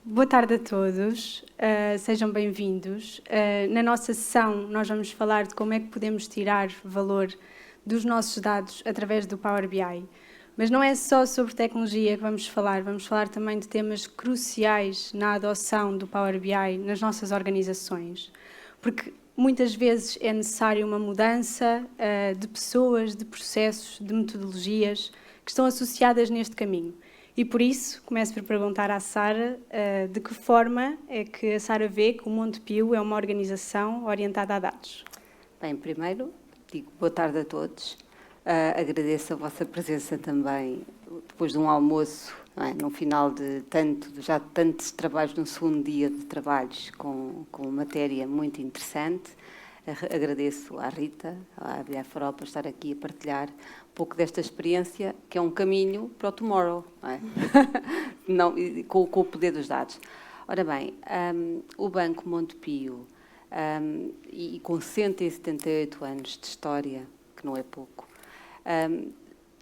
Boa tarde a todos, sejam bem-vindos. Na nossa sessão, nós vamos falar de como é que podemos tirar valor dos nossos dados através do Power BI. Mas não é só sobre tecnologia que vamos falar também de temas cruciais na adoção do Power BI nas nossas organizações. Porque muitas vezes é necessária uma mudança de pessoas, de processos, de metodologias que estão associadas neste caminho. E por isso, começo por perguntar à Sara de que forma é que a Sara vê que o Montepio é uma organização orientada a dados. Bem, primeiro, digo boa tarde a todos. Agradeço a vossa presença também, depois de um almoço, não é? No final de tantos trabalhos, no segundo dia de trabalhos, com matéria muito interessante. Agradeço à Rita, à Bilhar Farol, por estar aqui a partilhar um pouco desta experiência, que é um caminho para o tomorrow, não é? Não, com o poder dos dados. Ora bem, o Banco Montepio, e com 178 anos de história, que não é pouco,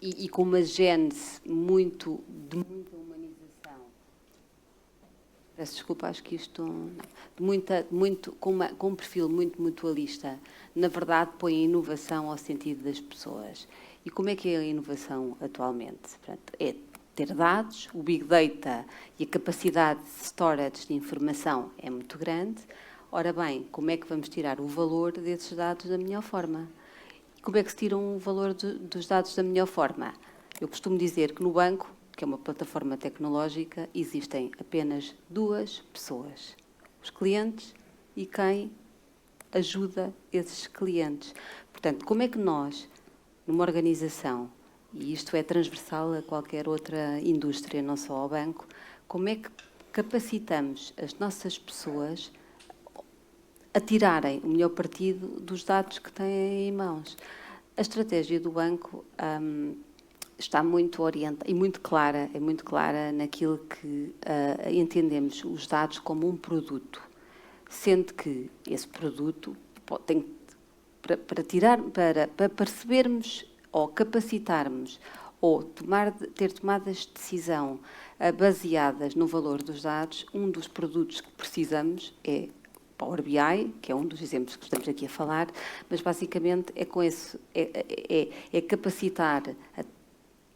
e com uma gênese de muita humanização. Peço desculpa, acho que isto... com um perfil muito mutualista, na verdade põe a inovação ao sentido das pessoas. E como é que é a inovação atualmente? Portanto, é ter dados, o Big Data e a capacidade de storage de informação é muito grande. Ora bem, como é que vamos tirar o valor desses dados da melhor forma? E como é que se tiram o valor dos dados da melhor forma? Eu costumo dizer que no banco, que é uma plataforma tecnológica, existem apenas duas pessoas: os clientes e quem ajuda esses clientes. Portanto, como é que nós, numa organização, e isto é transversal a qualquer outra indústria, não só ao banco, como é que capacitamos as nossas pessoas a tirarem o melhor partido dos dados que têm em mãos? A estratégia do banco está muito orientada e muito clara naquilo que entendemos os dados como um produto, sendo que esse produto tem para percebermos ou capacitarmos ou ter tomadas de decisão baseadas no valor dos dados, um dos produtos que precisamos é Power BI, que é um dos exemplos que estamos aqui a falar, mas basicamente é capacitar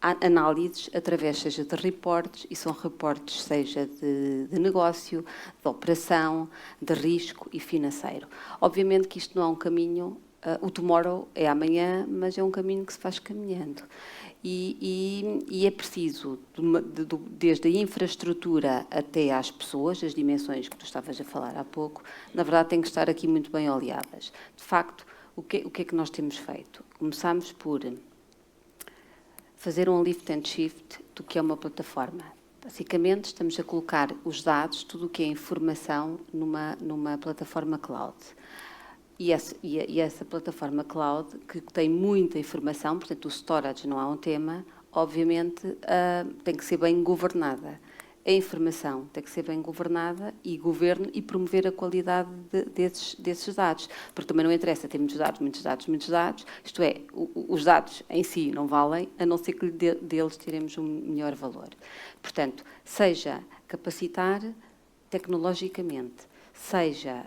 análises através, seja de reportes, e são reportes seja de negócio, de operação, de risco e financeiro. Obviamente que isto não é um caminho, o tomorrow é amanhã, mas é um caminho que se faz caminhando. E é preciso, desde a infraestrutura até às pessoas, as dimensões que tu estavas a falar há pouco, na verdade têm que estar aqui muito bem oleadas. De facto, o que é que nós temos feito? Começamos por fazer um lift and shift do que é uma plataforma. Basicamente, estamos a colocar os dados, tudo o que é informação, numa plataforma cloud. E essa plataforma cloud, que tem muita informação, portanto, o storage não é um tema, obviamente tem que ser bem governada. A informação tem que ser bem governada e governo e promover a qualidade desses dados. Porque também não interessa ter muitos dados. Isto é, os dados em si não valem, a não ser que deles tiremos um melhor valor. Portanto, seja capacitar tecnologicamente, seja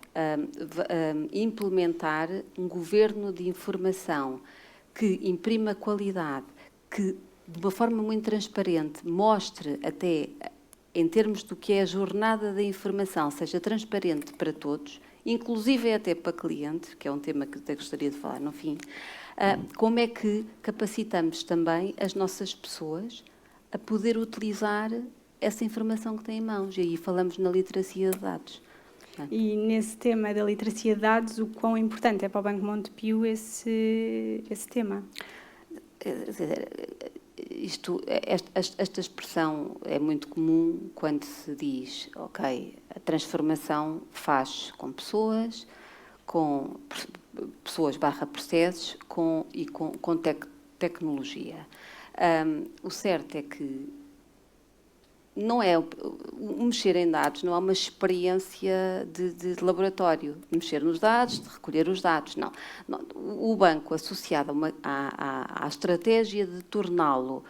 implementar um governo de informação que imprima qualidade, que de uma forma muito transparente mostre até em termos do que é a jornada da informação, seja transparente para todos, inclusive até para cliente, que é um tema que eu gostaria de falar no fim, como é que capacitamos também as nossas pessoas a poder utilizar essa informação que têm em mãos. E aí falamos na literacia de dados. E nesse tema da literacia de dados, o quão importante é para o Banco Montepio esse tema? Esta expressão é muito comum quando se diz, ok, a transformação faz com pessoas /processos e com tecnologia. O certo é que não é o mexer em dados, não é uma experiência de laboratório, de mexer nos dados, de recolher os dados, não. O banco, associado à estratégia de torná-lo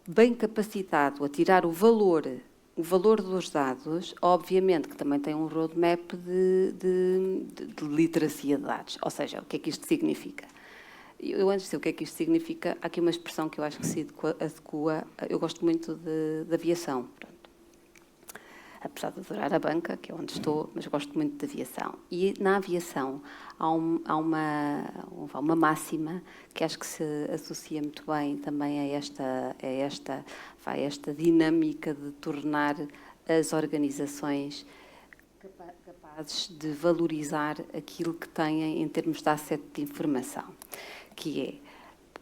bem capacitado a tirar o valor o valor dos dados, obviamente, que também tem um roadmap de literacia de dados. Ou seja, o que é que isto significa? Eu, antes de dizer o que é que isto significa, há aqui uma expressão que eu acho que se adequa. Eu gosto muito de aviação. Pronto. Apesar de adorar a banca, que é onde estou, mas gosto muito de aviação. E na aviação há uma máxima que acho que se associa muito bem também a esta dinâmica de tornar as organizações capazes de valorizar aquilo que têm em termos de asset de informação, que é,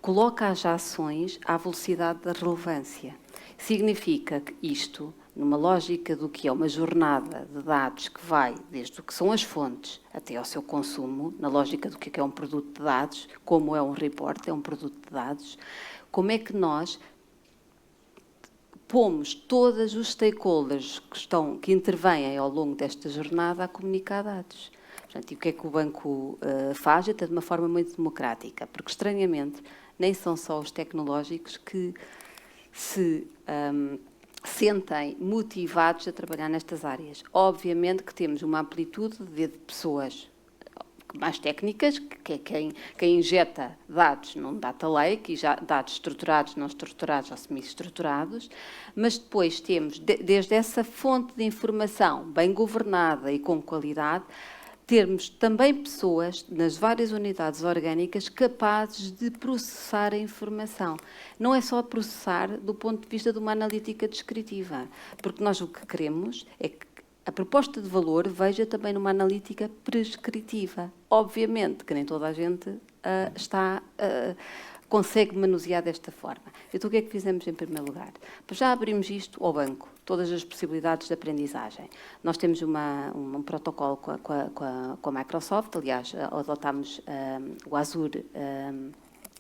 coloca as ações à velocidade da relevância. Significa que isto, numa lógica do que é uma jornada de dados que vai desde o que são as fontes até ao seu consumo, na lógica do que é um produto de dados, como é um report, é um produto de dados, como é que nós pomos todos os stakeholders que intervêm ao longo desta jornada a comunicar dados. Portanto, e o que é que o banco faz? Até de uma forma muito democrática, porque, estranhamente, nem são só os tecnológicos que se sentem motivados a trabalhar nestas áreas. Obviamente que temos uma amplitude de pessoas mais técnicas, que é quem injeta dados num data lake, e já dados estruturados, não estruturados ou semi-estruturados, mas depois temos, desde essa fonte de informação bem governada e com qualidade, termos também pessoas nas várias unidades orgânicas capazes de processar a informação. Não é só processar do ponto de vista de uma analítica descritiva, porque nós o que queremos é que a proposta de valor veja também numa analítica prescritiva. Obviamente que nem toda a gente consegue manusear desta forma. Então, o que é que fizemos em primeiro lugar? Pois já abrimos isto ao banco, todas as possibilidades de aprendizagem. Nós temos um protocolo com a Microsoft, aliás, adotámos o Azure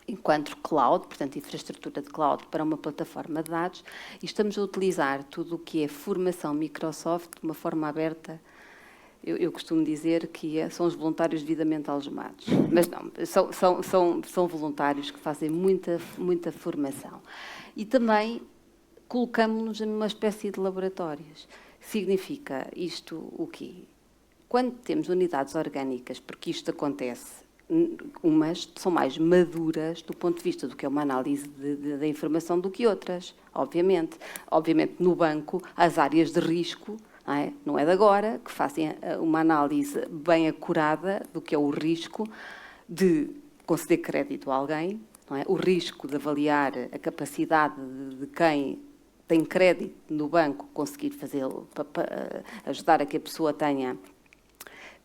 enquanto cloud, portanto, infraestrutura de cloud para uma plataforma de dados, e estamos a utilizar tudo o que é formação Microsoft de uma forma aberta. Eu costumo dizer que são os voluntários devidamente algemados, mas não, são voluntários que fazem muita formação. E também colocamos-nos numa espécie de laboratórios. Significa isto o quê? Quando temos unidades orgânicas, porque isto acontece, umas são mais maduras do ponto de vista do que é uma análise da informação do que outras, obviamente. Obviamente, no banco, as áreas de risco, não é de agora, que fazem uma análise bem acurada do que é o risco de conceder crédito a alguém, não é? O risco de avaliar a capacidade de quem tem crédito no banco conseguir fazê-lo, para ajudar a que a pessoa tenha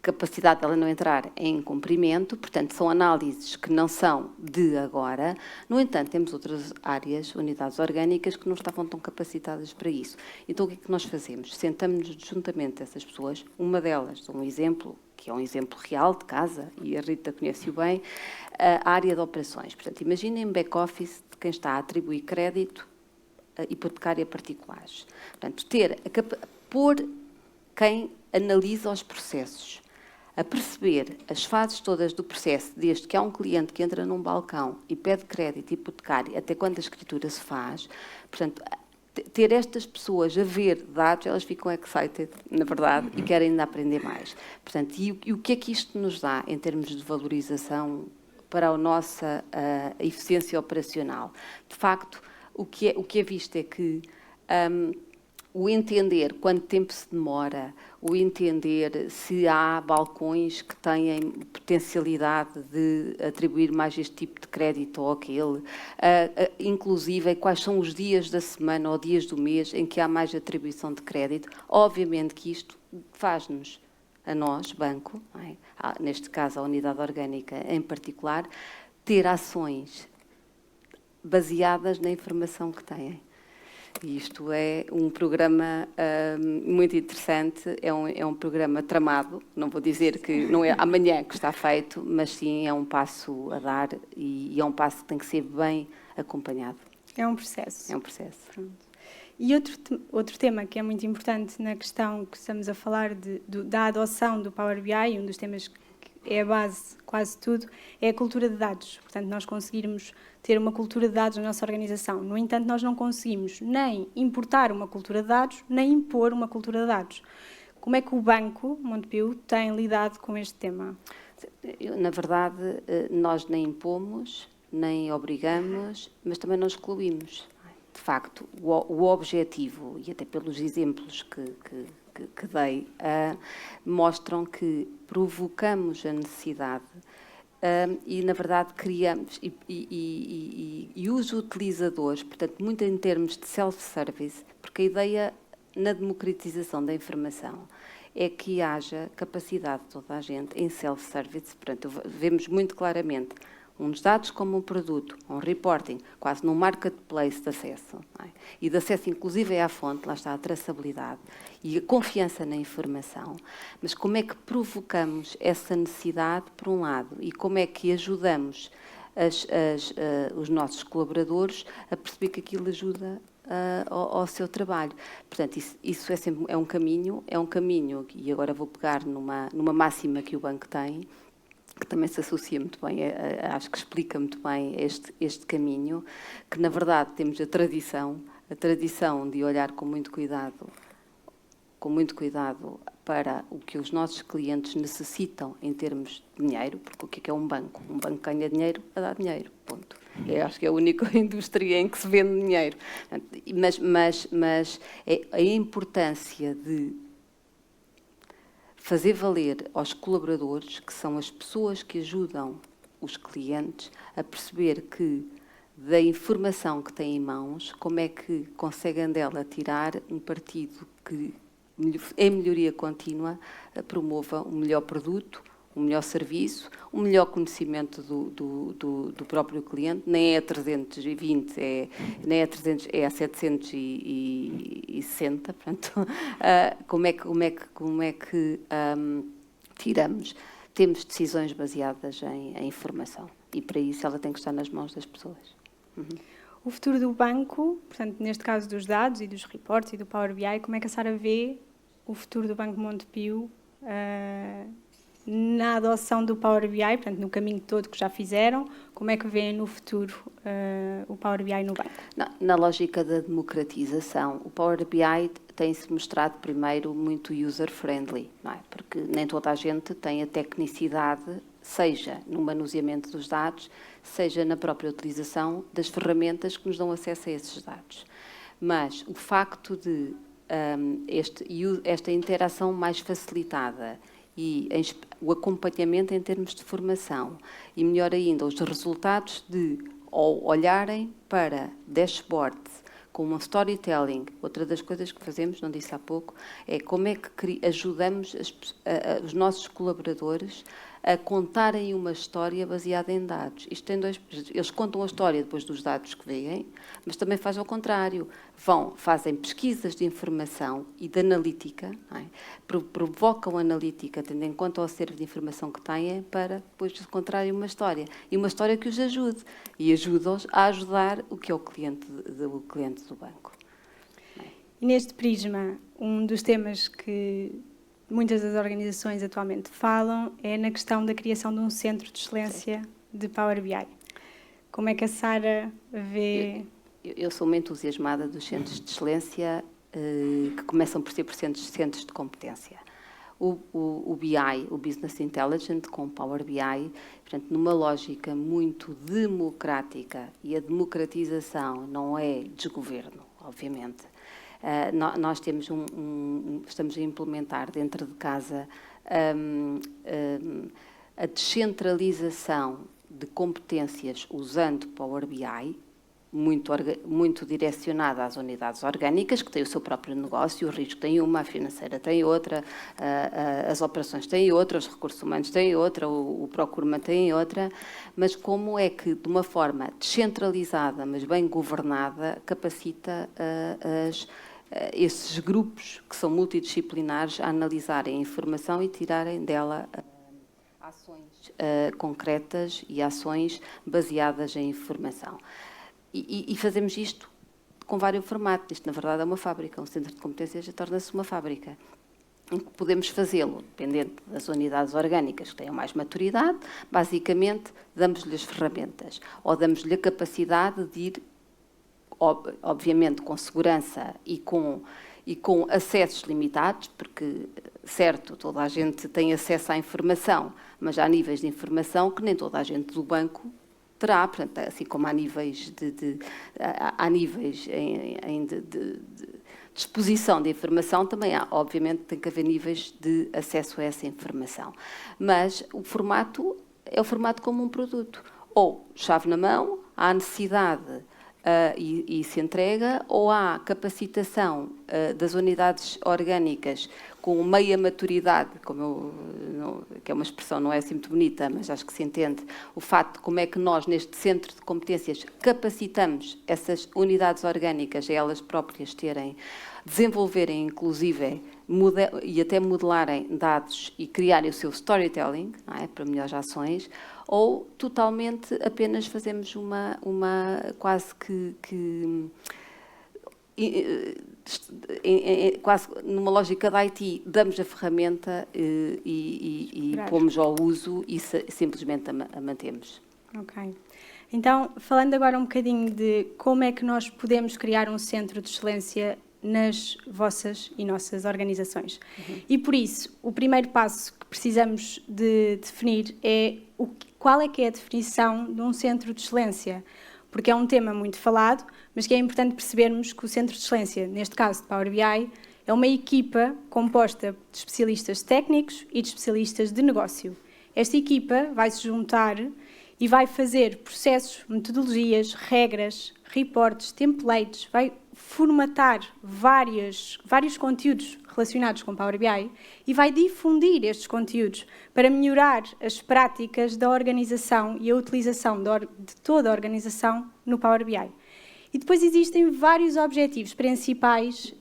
capacidade de ela não entrar em incumprimento. Portanto, são análises que não são de agora. No entanto, temos outras áreas, unidades orgânicas, que não estavam tão capacitadas para isso. Então, o que é que nós fazemos? Sentamos-nos juntamente essas pessoas, uma delas, um exemplo, que é um exemplo real de casa, e a Rita conhece-o bem, a área de operações. Portanto, imaginem back-office de quem está a atribuir crédito hipotecário a particulares. Portanto, pôr quem analisa os processos, a perceber as fases todas do processo, desde que há um cliente que entra num balcão e pede crédito hipotecário até quando a escritura se faz. Portanto, ter estas pessoas a ver dados, elas ficam excited, na verdade, e querem ainda aprender mais. Portanto, e o que é que isto nos dá em termos de valorização para a nossa eficiência operacional? De facto, o que é visto é que o entender quanto tempo se demora, o entender se há balcões que têm potencialidade de atribuir mais este tipo de crédito ou aquele, inclusive quais são os dias da semana ou dias do mês em que há mais atribuição de crédito. Obviamente que isto faz-nos, a nós, banco, não é? Neste caso a unidade orgânica em particular, ter ações baseadas na informação que têm. Isto é um programa muito interessante, é um programa tramado, não vou dizer que não é amanhã que está feito, mas sim é um passo a dar e é um passo que tem que ser bem acompanhado. É um processo. É um processo. Pronto. E outro tema que é muito importante na questão que estamos a falar da adoção do Power BI, um dos temas é a base, quase tudo, é a cultura de dados. Portanto, nós conseguirmos ter uma cultura de dados na nossa organização. No entanto, nós não conseguimos nem importar uma cultura de dados, nem impor uma cultura de dados. Como é que o Banco Montepio tem lidado com este tema? Na verdade, nós nem impomos, nem obrigamos, mas também não excluímos. De facto, o objetivo, e até pelos exemplos que dei, mostram que provocamos a necessidade e, na verdade, criamos e os utilizadores, portanto, muito em termos de self-service, porque a ideia na democratização da informação é que haja capacidade de toda a gente em self-service, portanto, vemos muito claramente uns dados como um produto, um reporting, quase num marketplace de acesso, não é? E de acesso inclusive à fonte, lá está a traçabilidade e a confiança na informação, mas como é que provocamos essa necessidade, por um lado, e como é que ajudamos os nossos colaboradores a perceber que aquilo ajuda ao seu trabalho. Portanto, isso é sempre um caminho, e agora vou pegar numa máxima que o banco tem, que também se associa muito bem, acho que explica muito bem este caminho, que na verdade temos a tradição de olhar com muito cuidado para o que os nossos clientes necessitam em termos de dinheiro, porque o que é um banco? Um banco ganha dinheiro a dar dinheiro, ponto. Acho que é a única indústria em que se vende dinheiro. Mas a importância de fazer valer aos colaboradores, que são as pessoas que ajudam os clientes, a perceber que da informação que têm em mãos, como é que conseguem dela tirar um partido que, em melhoria contínua, promova um melhor produto, um melhor serviço, um melhor conhecimento do próprio cliente. Nem é 320, nem é 300, é a 760. Portanto, como é que tiramos? Temos decisões baseadas em informação e para isso ela tem que estar nas mãos das pessoas. O futuro do banco, portanto, neste caso dos dados e dos reportes e do Power BI, como é que a Sara vê o futuro do Banco Montepio na adoção do Power BI, portanto, no caminho todo que já fizeram, como é que vê no futuro o Power BI no banco? Na lógica da democratização, o Power BI tem-se mostrado primeiro muito user-friendly, não é? Porque nem toda a gente tem a tecnicidade, seja no manuseamento dos dados, seja na própria utilização das ferramentas que nos dão acesso a esses dados. Mas o facto de esta interação mais facilitada e o acompanhamento em termos de formação e, melhor ainda, os resultados de olharem para dashboards com um storytelling. Outra das coisas que fazemos, não disse há pouco, é como é que ajudamos os nossos colaboradores a contarem uma história baseada em dados. Isto tem eles contam a história depois dos dados que veem, mas também fazem ao contrário. Fazem pesquisas de informação e de analítica, não é? Provocam analítica, tendo em conta o acervo de informação que têm, para depois encontrarem uma história. E uma história que os ajude. E ajuda-os a ajudar o que é o cliente do banco. E neste prisma, um dos temas que muitas das organizações atualmente falam é na questão da criação de um centro de excelência de Power BI. Como é que a Sara vê? Eu sou uma entusiasmada dos centros de excelência que começam por ser centros de competência. O BI, o Business Intelligence, com o Power BI, portanto, numa lógica muito democrática, e a democratização não é desgoverno, obviamente. Nós temos estamos a implementar dentro de casa a descentralização de competências usando Power BI, muito direcionada às unidades orgânicas, que têm o seu próprio negócio, o risco tem uma, a financeira tem outra, as operações têm outra, os recursos humanos têm outra, o procurement tem outra, mas como é que, de uma forma descentralizada, mas bem governada, capacita esses grupos que são multidisciplinares a analisarem a informação e tirarem dela ações concretas e ações baseadas em informação. E fazemos isto com vários formatos. Isto, na verdade, é uma fábrica. Um centro de competências já torna-se uma fábrica. em que podemos fazê-lo, dependendo das unidades orgânicas que tenham mais maturidade, basicamente damos-lhe as ferramentas, ou damos-lhe a capacidade de ir, obviamente, com segurança e com acessos limitados, porque, certo, toda a gente tem acesso à informação, mas há níveis de informação que nem toda a gente do banco terá, portanto, assim como há níveis de disposição de informação, também há, obviamente, tem que haver níveis de acesso a essa informação. Mas o formato é o formato como um produto. Ou chave na mão, há necessidade e se entrega, ou há capacitação das unidades orgânicas com meia maturidade, que é uma expressão não é assim muito bonita, mas acho que se entende, o facto de como é que nós, neste centro de competências, capacitamos essas unidades orgânicas a elas próprias desenvolverem, inclusive, e até modelarem dados e criarem o seu storytelling, não é? Para melhores ações, ou totalmente apenas fazemos uma quase quase numa lógica da IT, damos a ferramenta e pomos ao uso e simplesmente a mantemos. Ok. Então, falando agora um bocadinho de como é que nós podemos criar um centro de excelência nas vossas e nossas organizações. E por isso, o primeiro passo que precisamos de definir é qual é que é a definição de um centro de excelência, porque é um tema muito falado, mas que é importante percebermos que o centro de excelência, neste caso de Power BI, é uma equipa composta de especialistas técnicos e de especialistas de negócio. Esta equipa vai se juntar e vai fazer processos, metodologias, regras, reportes, templates, vai formatar vários conteúdos relacionados com Power BI e vai difundir estes conteúdos para melhorar as práticas da organização e a utilização de toda a organização no Power BI. E depois existem vários objetivos principais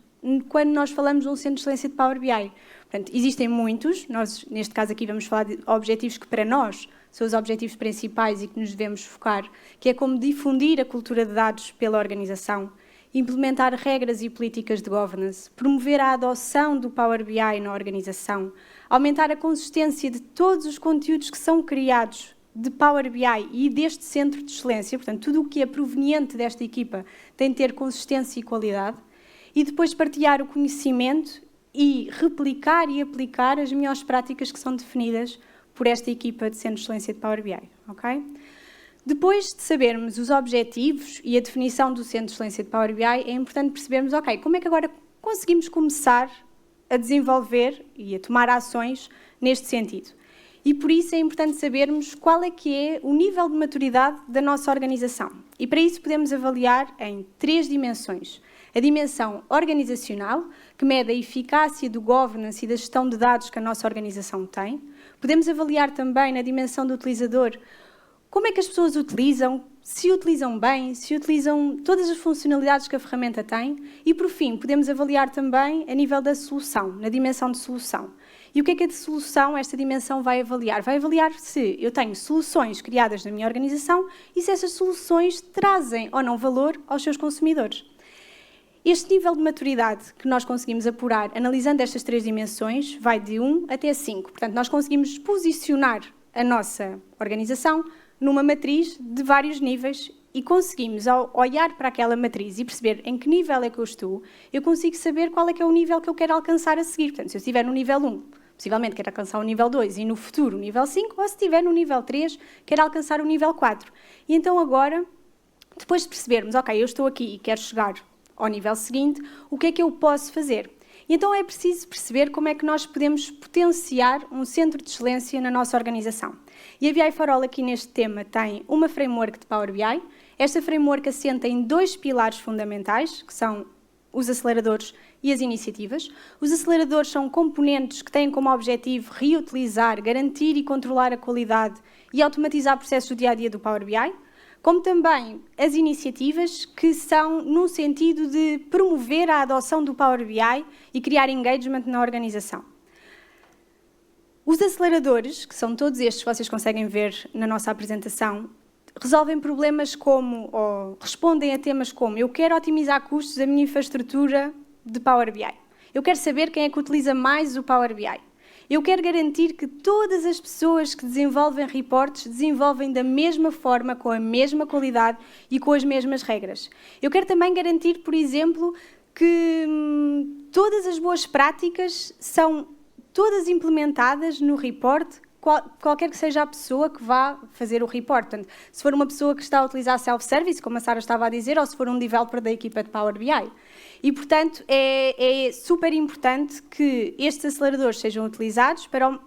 quando nós falamos de um centro de excelência de Power BI. Portanto, existem muitos, nós neste caso aqui vamos falar de objetivos que para nós são os objetivos principais e que nos devemos focar, que é como difundir a cultura de dados pela organização, implementar regras e políticas de governance, promover a adoção do Power BI na organização, aumentar a consistência de todos os conteúdos que são criados de Power BI e deste centro de excelência, portanto, tudo o que é proveniente desta equipa tem de ter consistência e qualidade, e depois partilhar o conhecimento e replicar e aplicar as melhores práticas que são definidas por esta equipa de centro de excelência de Power BI, ok? Depois de sabermos os objetivos e a definição do Centro de Excelência de Power BI, é importante percebermos, ok, como é que agora conseguimos começar a desenvolver e a tomar ações neste sentido. E por isso é importante sabermos qual é que é o nível de maturidade da nossa organização. E para isso podemos avaliar em 3 dimensões. A dimensão organizacional, que mede a eficácia do governance e da gestão de dados que a nossa organização tem. Podemos avaliar também na dimensão do utilizador, como é que as pessoas utilizam, se utilizam bem, se utilizam todas as funcionalidades que a ferramenta tem. E, por fim, podemos avaliar também a nível da solução, na dimensão de solução. E o que é que a de solução, esta dimensão, vai avaliar? Vai avaliar se eu tenho soluções criadas na minha organização e se essas soluções trazem ou não valor aos seus consumidores. Este nível de maturidade que nós conseguimos apurar, analisando estas 3 dimensões, vai de 1 até 5. Portanto, nós conseguimos posicionar a nossa organização numa matriz de vários níveis e conseguimos, ao olhar para aquela matriz e perceber em que nível é que eu estou, eu consigo saber qual é que é o nível que eu quero alcançar a seguir. Portanto, se eu estiver no nível 1, possivelmente quero alcançar o nível 2 e no futuro o nível 5, ou se estiver no nível 3, quero alcançar o nível 4. E então agora, depois de percebermos, ok, eu estou aqui e quero chegar ao nível seguinte, o que é que eu posso fazer? E então é preciso perceber como é que nós podemos potenciar um centro de excelência na nossa organização. E a BI for All aqui neste tema tem uma framework de Power BI. Esta framework assenta em 2 pilares fundamentais, que são os aceleradores e as iniciativas. Os aceleradores são componentes que têm como objetivo reutilizar, garantir e controlar a qualidade e automatizar processos do dia-a-dia do Power BI, como também as iniciativas que são no sentido de promover a adoção do Power BI e criar engagement na organização. Os aceleradores, que são todos estes que vocês conseguem ver na nossa apresentação, resolvem problemas como, ou respondem a temas como, eu quero otimizar custos da minha infraestrutura de Power BI. Eu quero saber quem é que utiliza mais o Power BI. Eu quero garantir que todas as pessoas que desenvolvem reportes desenvolvem da mesma forma, com a mesma qualidade e com as mesmas regras. Eu quero também garantir, por exemplo, que todas as boas práticas são todas implementadas no report, qualquer que seja a pessoa que vá fazer o report. Portanto, se for uma pessoa que está a utilizar self-service, como a Sara estava a dizer, ou se for um developer da equipa de Power BI. E, portanto, é super importante que estes aceleradores sejam utilizados para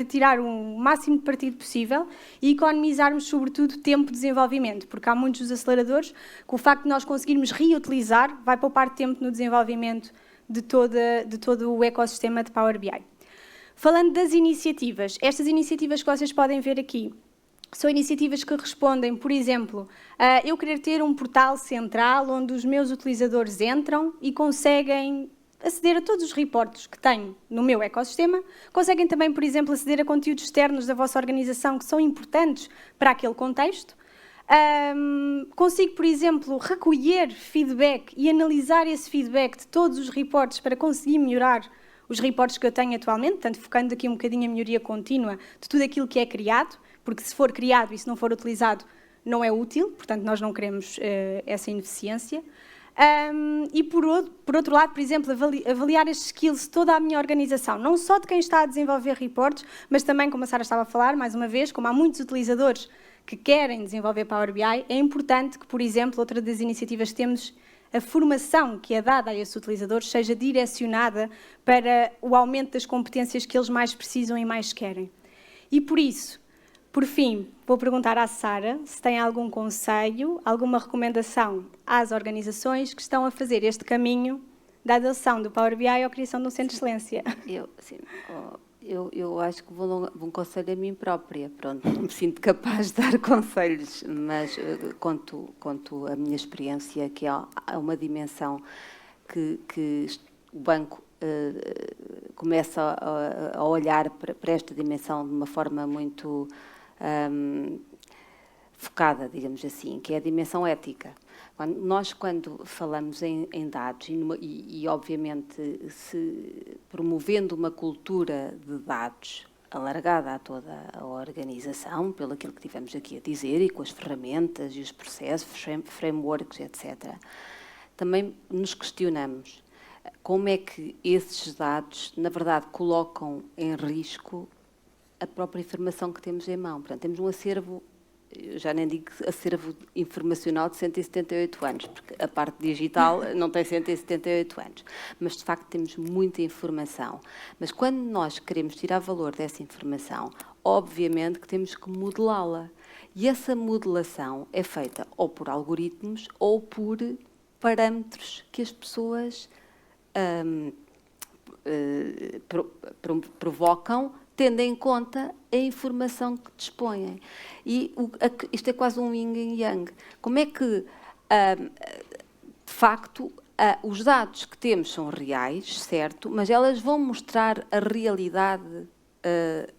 tirar o máximo de partido possível e economizarmos, sobretudo, tempo de desenvolvimento, porque há muitos dos aceleradores que o facto de nós conseguirmos reutilizar vai poupar tempo no desenvolvimento de todo o ecossistema de Power BI. Falando das iniciativas, estas iniciativas que vocês podem ver aqui, são iniciativas que respondem, por exemplo, a eu querer ter um portal central onde os meus utilizadores entram e conseguem aceder a todos os reportes que tenho no meu ecossistema. Conseguem também, por exemplo, aceder a conteúdos externos da vossa organização que são importantes para aquele contexto. Consigo, por exemplo, recolher feedback e analisar esse feedback de todos os reportes para conseguir melhorar os reportes que eu tenho atualmente, portanto, focando aqui um bocadinho a melhoria contínua de tudo aquilo que é criado, porque se for criado e se não for utilizado, não é útil, portanto, nós não queremos essa ineficiência. E, por outro lado, por exemplo, avaliar as skills de toda a minha organização, não só de quem está a desenvolver reportes, mas também, como a Sara estava a falar, mais uma vez, como há muitos utilizadores que querem desenvolver Power BI, é importante que, por exemplo, outra das iniciativas que temos, a formação que é dada a esses utilizadores seja direcionada para o aumento das competências que eles mais precisam e mais querem. E por isso, por fim, vou perguntar à Sara se tem algum conselho, alguma recomendação às organizações que estão a fazer este caminho da adoção do Power BI à criação de um centro de excelência. Eu acho que vou dar um conselho a mim própria. Pronto, não me sinto capaz de dar conselhos, mas conto a minha experiência, que há uma dimensão que o banco começa a olhar para esta dimensão de uma forma muito focada, digamos assim, que é a dimensão ética. Quando falamos em dados e obviamente, promovendo uma cultura de dados alargada a toda a organização, pelo aquilo que tivemos aqui a dizer, e com as ferramentas e os processos, frameworks, etc., também nos questionamos como é que esses dados, na verdade, colocam em risco a própria informação que temos em mão. Portanto, temos um acervo, eu já nem digo acervo informacional de 178 anos, porque a parte digital não tem 178 anos, mas de facto temos muita informação. Mas quando nós queremos tirar valor dessa informação, obviamente que temos que modelá-la. E essa modelação é feita ou por algoritmos ou por parâmetros que as pessoas provocam, tendo em conta a informação que dispõem. E isto é quase um yin e yang. Como é que, de facto, os dados que temos são reais, certo, mas elas vão mostrar a realidade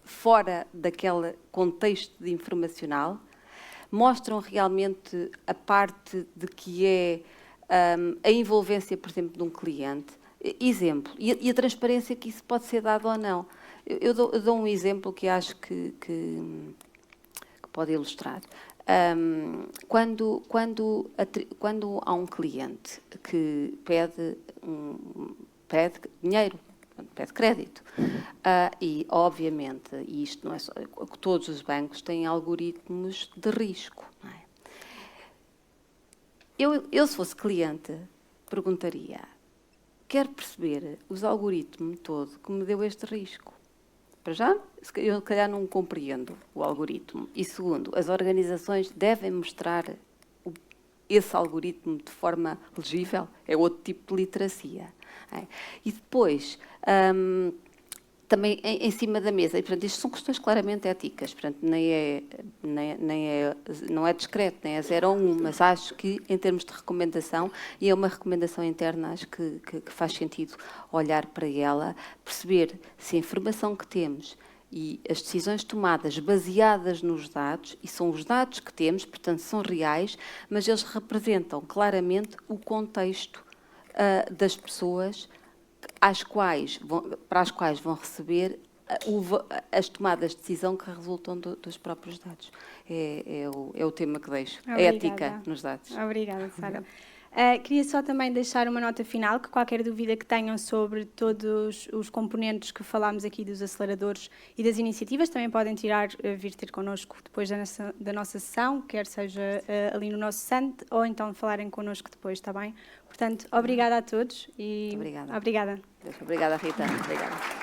fora daquele contexto de informacional, mostram realmente a parte de que é a envolvência, por exemplo, de um cliente. Exemplo, e a transparência que isso pode ser dado ou não. Eu dou um exemplo que acho que pode ilustrar. Quando há um cliente que pede dinheiro, pede crédito, e obviamente, e isto não é só, todos os bancos têm algoritmos de risco. Não é? Eu, se fosse cliente, perguntaria: quero perceber os algoritmos todo que me deu este risco. Para já, eu se calhar não compreendo o algoritmo. E segundo, as organizações devem mostrar esse algoritmo de forma legível. É outro tipo de literacia. É? E depois, também em cima da mesa, e, portanto, isto são questões claramente éticas, portanto, não é discreto, nem é 0 ou 1, mas acho que, em termos de recomendação, e é uma recomendação interna, acho que faz sentido olhar para ela, perceber se a informação que temos e as decisões tomadas baseadas nos dados, e são os dados que temos, portanto, são reais, mas eles representam claramente o contexto das pessoas para as quais vão receber as tomadas de decisão que resultam dos próprios dados. É o tema que deixo. Obrigada. A ética nos dados. Obrigada, Sara. Queria só também deixar uma nota final, que qualquer dúvida que tenham sobre todos os componentes que falámos aqui dos aceleradores e das iniciativas, também podem vir ter connosco depois da nossa sessão, quer seja ali no nosso stand, ou então falarem connosco depois, está bem? Portanto, obrigada a todos e Obrigada. Obrigada. Obrigada, Rita. Obrigada.